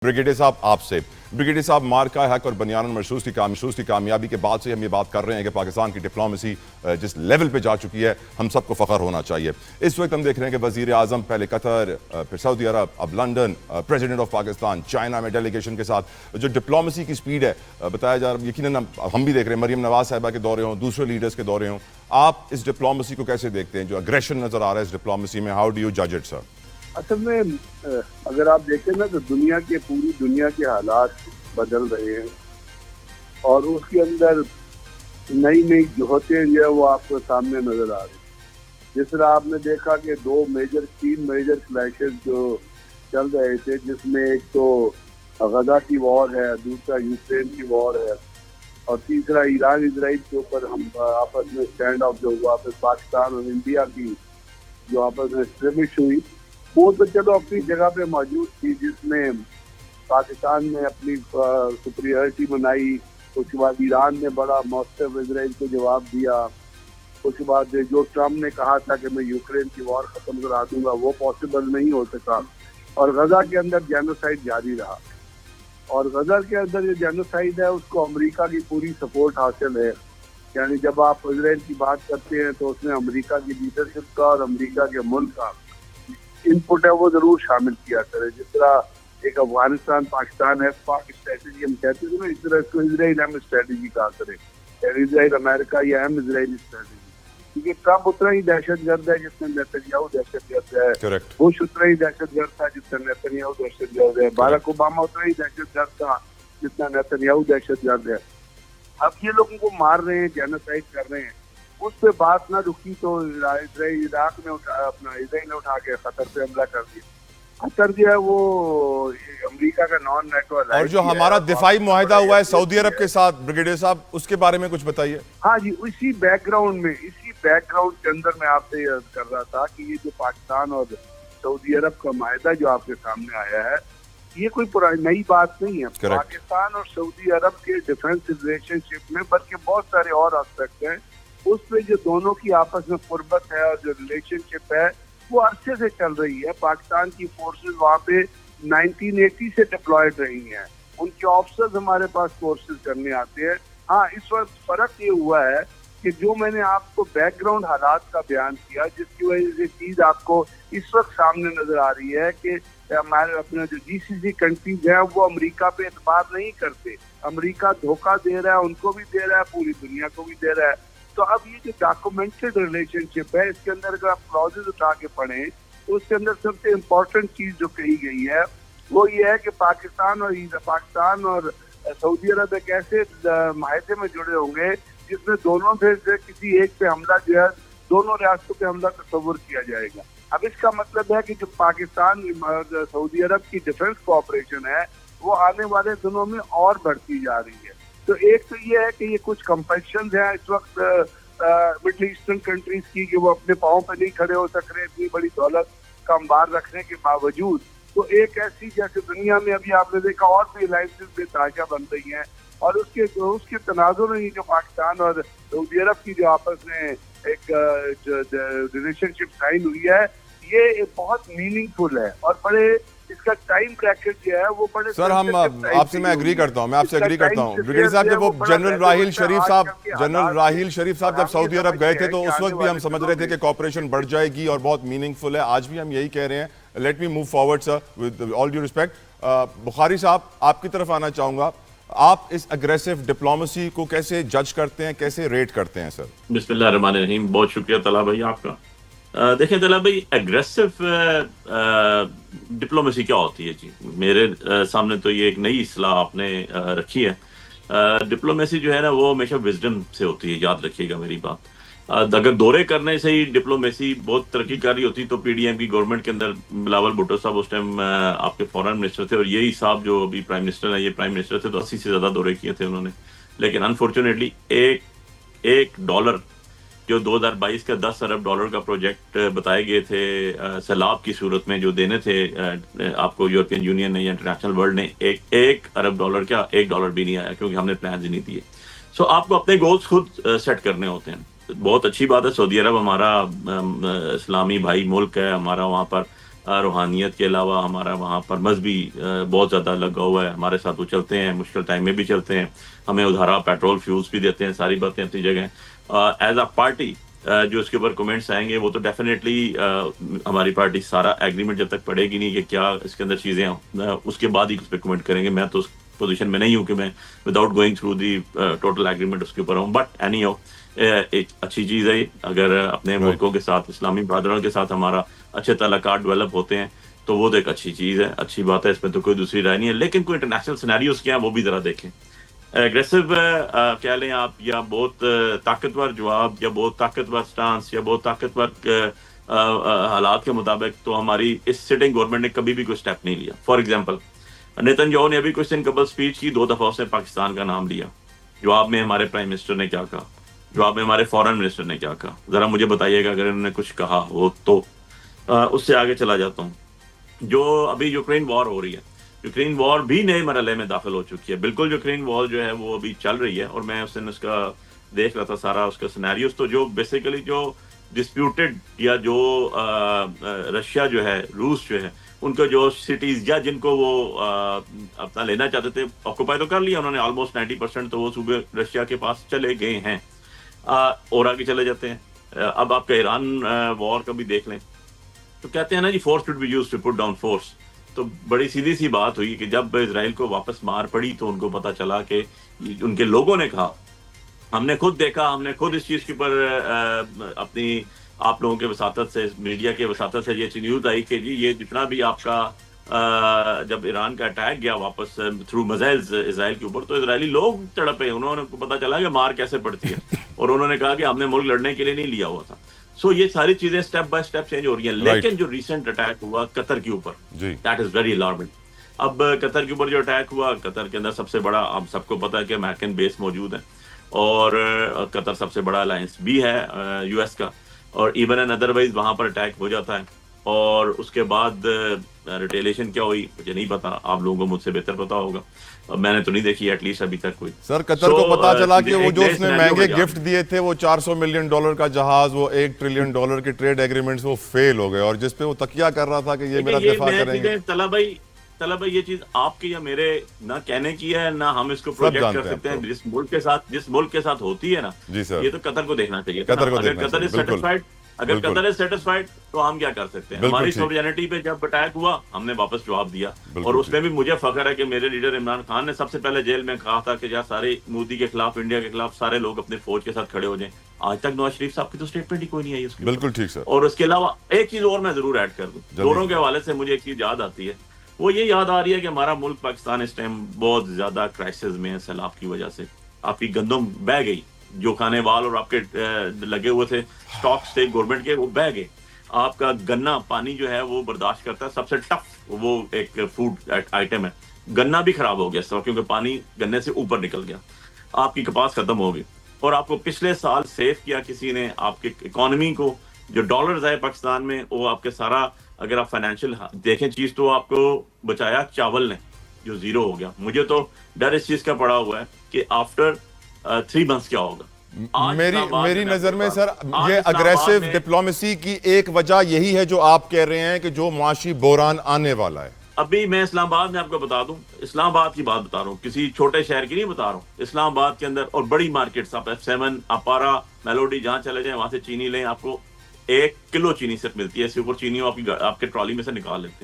Brigadier साहब आपसे brigadier साहब मार्का हक और बनियान मरसूस की कामयाबी के बाद से हम ये बात कर रहे हैं कि पाकिस्तान की डिप्लोमेसी जिस लेवल पे जा चुकी है हम सबको फ़ख्र होना चाहिए। इस वक्त हम देख रहे हैं कि वज़ीर आज़म पहले कतर, फिर सऊदी अरब, अब London, president of Pakistan China में डेलीगेशन के साथ जो डिप्लोमेसी की स्पीड है बताया जा रहा है। यकीनन हम भी देख रहे हैं मरीम नवाज साहिबा के दौरे हों, दूसरे लीडर्स के दौरे हों, आप इस डिप्लोमेसी को कैसे देखते हैं? जो अग्रेशन नज़र आ रहा है इस डिप्लोमेसी में, हाउ डू यू जज इट सर? असल में अगर आप देखें ना तो पूरी दुनिया के हालात बदल रहे हैं और उसके अंदर नई नई जोहतें जो है वो आपको सामने नजर आ रही हैं। जिस तरह आपने देखा कि तीन मेजर क्लैशेस जो चल रहे थे, जिसमें एक तो गजा की वॉर है, दूसरा यूक्रेन की वॉर है और तीसरा ईरान इजराइल के ऊपर हम आपस में स्टैंड ऑफ जो हुआ, फिर पाकिस्तान और इंडिया की जो आपस में स्क्रिमिश हुई, वो तो चलो अपनी जगह पे मौजूद थी, जिसमें पाकिस्तान ने अपनी सुपीरियरिटी बनाई। उसके बाद ईरान ने बड़ा मौसम इजराइल को जवाब दिया। उसके बाद जो ट्रम्प ने कहा था कि मैं यूक्रेन की वॉर खत्म करा दूंगा, वो पॉसिबल नहीं हो सका और गजा के अंदर जेनोसाइड जारी रहा। और गजा के अंदर जो जेनोसाइड है उसको अमेरिका की पूरी सपोर्ट हासिल है। यानी जब आप इजराइल की बात करते हैं तो उसमें अमेरिका की लीडरशिप का और अमेरिका के मुल्क का इनपुट है वो जरूर शामिल किया करे। जिस तरह एक अफगानिस्तान पाकिस्तान है पाक स्ट्रेटेजी हम कहते हैं ना, इस तरह इसको इजराइल अहम स्ट्रेटेजी कहा करे, इजराइल अमेरिका या अहम इजराइली स्ट्रेटेजी। क्योंकि ट्रम्प उतना ही दहशतगर्द है जितना नेतन्याहू दहशतगर्द है, बुश उतना ही दहशतगर्द था जितना नेतन्याहू दहशतगर्द है, बाराक ओबामा उतना ही दहशतगर्द था जितना नेतन्याहू दहशतगर्द है। अब ये लोगों को मार रहे हैं, जेनोसाइड कर रहे हैं, उस पे बात ना रुकी तो इराक ने इजराइल ने उठा के कतर पे हमला कर दिया। कतर जो है वो अमेरिका का नॉन नेटो और जो हमारा दिफाई मुआहिदा हुआ है सऊदी अरब के साथ, ब्रिगेडियर साहब उसके बारे में कुछ बताइए। हाँ जी, इसी बैकग्राउंड के अंदर मैं आपसे कर रहा था कि ये जो पाकिस्तान और सऊदी अरब का मुआहिदा जो आपके सामने आया है, ये कोई पुरानी नई बात नहीं है। पाकिस्तान और सऊदी अरब के डिफेंस रिलेशनशिप में बल्कि बहुत सारे और एस्पेक्ट हैं उसमें जो दोनों की आपस में फुर्बत है और जो रिलेशनशिप है वो अरसे से चल रही है। पाकिस्तान की फोर्सेस वहाँ पे 1980 से डिप्लॉयड रही हैं, उनके ऑफिसर्स हमारे पास कोर्सेज करने आते हैं। हाँ, इस वक्त फर्क ये हुआ है कि जो मैंने आपको बैकग्राउंड हालात का बयान किया, जिसकी वजह से चीज आपको इस वक्त सामने नजर आ रही है कि हमारे अपने जो जीसीसी कंट्रीज हैं वो अमेरिका पे एतबार नहीं करते। अमेरिका धोखा दे रहा है, उनको भी दे रहा है, पूरी दुनिया को भी दे रहा है। तो अब ये जो डॉक्यूमेंटेड रिलेशनशिप है, इसके अंदर अगर आप क्लॉजेज उठा के पढ़ें तो उसके अंदर सबसे इम्पोर्टेंट चीज जो कही गई है वो ये है कि पाकिस्तान और सऊदी अरब एक ऐसे माहिदे में जुड़े होंगे जिसमें दोनों से किसी एक पे हमला जो है, दोनों रियासतों पे हमला तस्वुर किया जाएगा। अब इसका मतलब है कि जो पाकिस्तान सऊदी अरब की डिफेंस कोऑपरेशन है वो आने वाले दिनों में और बढ़ती जा रही है। तो एक तो ये है कि ये कुछ कंपल्शन है इस वक्त मिडल ईस्टर्न कंट्रीज की कि वो अपने पाँव पे नहीं खड़े हो सक रहे इतनी बड़ी दौलत का अंबार रखने के बावजूद। तो एक ऐसी जैसे दुनिया में अभी आपने देखा और भी अलायंसेस बेतहाशा बन रही हैं और उसके तनाजुर में जो पाकिस्तान और सऊदी अरब की जो आपस में एक रिलेशनशिप साइन हुई है, ये बहुत मीनिंगफुल है और बड़े इसका टाइम ब्रैकेट जो है वो बड़े। सर हम आपसे मैं एग्री करता हूं, ब्रिगेडियर साहब जब वो जनरल राहील शरीफ साहब जब सऊदी अरब गए थे तो उस वक्त भी हम समझ रहे थे कि कॉपरेशन बढ़ जाएगी और बहुत मीनिंगफुल है। आज भी हम यही कह रहे हैं। Let me move forward sir with all due respect. Bukhari साहब आपकी तरफ आना चाहूंगा, आप इस अग्रेसिव डिप्लोमेसी को कैसे जज करते हैं, कैसे रेट करते हैं? सर बिस्मिल्लाह रहमान रहीम, बहुत शुक्रिया तला भाई आपका। देखें तला भाई, एग्रेसिव डिप्लोमेसी क्या होती है जी? मेरे सामने तो ये एक नई इस्लाह आपने रखी है। डिप्लोमेसी जो है ना वो हमेशा विजडम से होती है, याद रखिएगा मेरी बात। अगर दौरे करने से ही डिप्लोमेसी बहुत तरक्की कर रही होती तो पीडीएम की गवर्नमेंट के अंदर बिलावल भुट्टो साहब उस टाइम आपके फॉरेन मिनिस्टर थे और यही साहब जो अभी प्राइम मिनिस्टर है, ये प्राइम मिनिस्टर थे तो 80 से ज़्यादा दौरे किए थे उन्होंने। लेकिन अनफॉर्चुनेटली एक डॉलर जो 2022 का 10 अरब डॉलर का प्रोजेक्ट बताए गए थे सैलाब की सूरत में जो देने थे आपको यूरोपियन यूनियन ने या इंटरनेशनल वर्ल्ड ने, एक अरब डॉलर क्या $1 भी नहीं आया क्योंकि हमने प्लान ही नहीं दिए। सो आपको अपने गोल्स खुद सेट करने होते हैं। बहुत अच्छी बात है, सऊदी अरब हमारा इस्लामी भाई मुल्क है, हमारा वहाँ पर रूहानियत के अलावा हमारा वहाँ पर मजहबी बहुत ज़्यादा लगा हुआ है, हमारे साथ वो चलते हैं, मुश्किल टाइम में भी चलते हैं, हमें उधारा पेट्रोल फ्यूल्स भी देते हैं, सारी बातें अपनी जगह। एज अ पार्टी जो इसके ऊपर कमेंट्स आएंगे वो तो डेफिनेटली हमारी पार्टी सारा एग्रीमेंट जब तक पढ़ेगी नहीं कि क्या इसके अंदर चीज़ें उसके बाद ही उस पर कमेंट करेंगे। मैं तो उस पोजीशन में नहीं हूँ कि मैं without going through the total agreement उसके ऊपर हूँ। बट एनी हाउ एक अच्छी चीज़ है, अगर अपने मुल्कों के साथ, इस्लामी ब्रादरों के साथ हमारा अच्छे ताल्लुकात डेवलप होते हैं तो वो तो एक अच्छी चीज़ है, अच्छी बात है, इसमें तो कोई दूसरी राय नहीं है। लेकिन कोई इंटरनेशनल सिनेरियोज क्या है वो भी ज़रा देखें। एग्रेसिव कह लें आप, या बहुत ताकतवर जवाब, या बहुत ताकतवर स्टांस, या बहुत ताकतवर हालात के मुताबिक तो हमारी इस सिटिंग गवर्नमेंट ने कभी भी कोई स्टेप नहीं लिया। फॉर एग्जांपल नेतन्याहू ने अभी कुछ दिन कबल स्पीच की, 2 दफा उसने पाकिस्तान का नाम लिया। जवाब में हमारे प्राइम मिनिस्टर ने क्या कहा, जवाब में हमारे फॉरेन मिनिस्टर ने क्या कहा, जरा मुझे बताइएगा अगर इन्होंने कुछ कहा हो तो। उससे आगे चला जाता हूँ, जो अभी यूक्रेन वॉर हो रही है, यूक्रेन वॉर भी नए मरहले में दाखिल हो चुकी है। बिल्कुल यूक्रेन वॉर जो है वो अभी चल रही है, और मैं उस दिन उसका देख रहा था सारा उसका सिनेरियोस। तो जो बेसिकली जो डिस्प्यूटेड, या जो रशिया जो है, रूस जो है, उनका जो सिटीज या जिनको वो अपना लेना चाहते थे, ऑक्युपाई तो कर लिया उन्होंने ऑलमोस्ट 90%, तो वो सूबे रशिया के पास चले गए हैं। और आगे चले जाते हैं। अब आपका ईरान वॉर का भी देख लें, तो कहते हैं ना जी force should be used to put down force. तो बड़ी सीधी सी बात हुई कि जब इजराइल को वापस मार पड़ी तो उनको पता चला कि उनके लोगों ने कहा, हमने खुद देखा, हमने खुद इस चीज के ऊपर अपनी आप लोगों के वसातत से, मीडिया के वसातत से ये न्यूज आई कि जी ये जितना भी आपका जब ईरान का अटैक गया वापस थ्रू मिसाइल्स इजराइल के ऊपर, तो इजरायली लोग तड़पे, उन्होंने पता चला कि मार कैसे पड़ती है, और उन्होंने कहा कि हमने मुल्क लड़ने के लिए नहीं लिया हुआ था। सो ये सारी चीजें स्टेप बाय स्टेप चेंज हो रही हैं। लेकिन जो रिसेंट अटैक हुआ कतर के ऊपर, दैट इज वेरी अलार्मिंग। अब कतर के ऊपर जो अटैक हुआ, कतर के अंदर सबसे बड़ा, आप सबको पता है कि अमेरिकन बेस मौजूद है, और कतर सबसे बड़ा अलायंस भी है यूएस का, और इवन एंड अदरवाइज वहां पर अटैक हो जाता है, और उसके बाद रिटेलिएशन क्या हुई मुझे नहीं पता, आप लोगों को मुझसे बेहतर पता होगा, मैंने तो नहीं देखी एटलीस्ट अभी तक कोई। सर कतर को पता चला कि वो जो उसने महंगे गिफ्ट दिए थे, वो $400 मिलियन का जहाज, वो $1 ट्रिलियन के ट्रेड एग्रीमेंट्स, वो फेल हो गए, और जिसपे वो तकिया कर रहा था कि ये मेरा दिफा करेंगे। तला भाई ये चीज आपकी या मेरे ना कहने की है, ना हम इसको प्रोजेक्ट कर सकते हैं। जिस मुल्क के साथ होती है ना जी सर, ये तो कतर को देखना चाहिए। अगर कतर इज सेटिस्फाइड तो हम क्या कर सकते हैं। हमारी सॉवरेनिटी पे जब अटैक हुआ हमने वापस जवाब दिया, और उसमें भी मुझे फख्र है कि मेरे लीडर इमरान खान ने सबसे पहले जेल में कहा था कि यार सारे मोदी के खिलाफ, इंडिया के खिलाफ सारे लोग अपने फौज के साथ खड़े हो जाएं। आज तक नवाज शरीफ साहब की तो स्टेटमेंट ही कोई नहीं आई उसकी। बिल्कुल ठीक सर। और उसके अलावा एक चीज और मैं जरूर ऐड कर दूं, दोनों के हवाले से मुझे एक चीज याद आती है, वो ये याद आ रही है कि हमारा मुल्क पाकिस्तान इस टाइम बहुत ज्यादा क्राइसिस में है सैलाब की वजह से। आपकी गंदम बह गई, जो खाने वाल और आपके लगे हुए थे स्टॉक्स थे गवर्नमेंट के, वो बह गए। आपका गन्ना पानी जो है वो बर्दाश्त करता है, सबसे टफ वो एक फूड आइटम है। गन्ना भी खराब हो गया सब, क्योंकि पानी गन्ने से ऊपर निकल गया। आपकी कपास खत्म हो गई, और आपको पिछले साल सेव किया किसी ने, आपके इकोनॉमी को जो डॉलर्स आए पाकिस्तान में, वो आपके सारा, अगर आप फाइनेंशियल देखें चीज, तो आपको बचाया चावल ने जो जीरो हो गया। मुझे तो डर इस चीज का पड़ा हुआ है कि आफ्टर 3 मंथ्स क्या होगा। मेरी नजर में सर ये अग्रेसिव डिप्लोमेसी की एक वजह यही है जो आप कह रहे हैं कि जो मुआशी बहरान आने वाला है। अभी मैं इस्लामाबाद में आपको बता दूं, इस्लामाबाद की बात बता रहा हूँ, किसी छोटे शहर की नहीं बता रहा हूँ। इस्लामाबाद के अंदर और बड़ी मार्केट्स, आप F7, अपारा, मेलोडी जहां चले जाएं वहां से चीनी लें, आपको 1 किलो चीनी सिर्फ मिलती है। इसके ऊपर चीनी आपके ट्रॉली में से निकाल लेते हैं।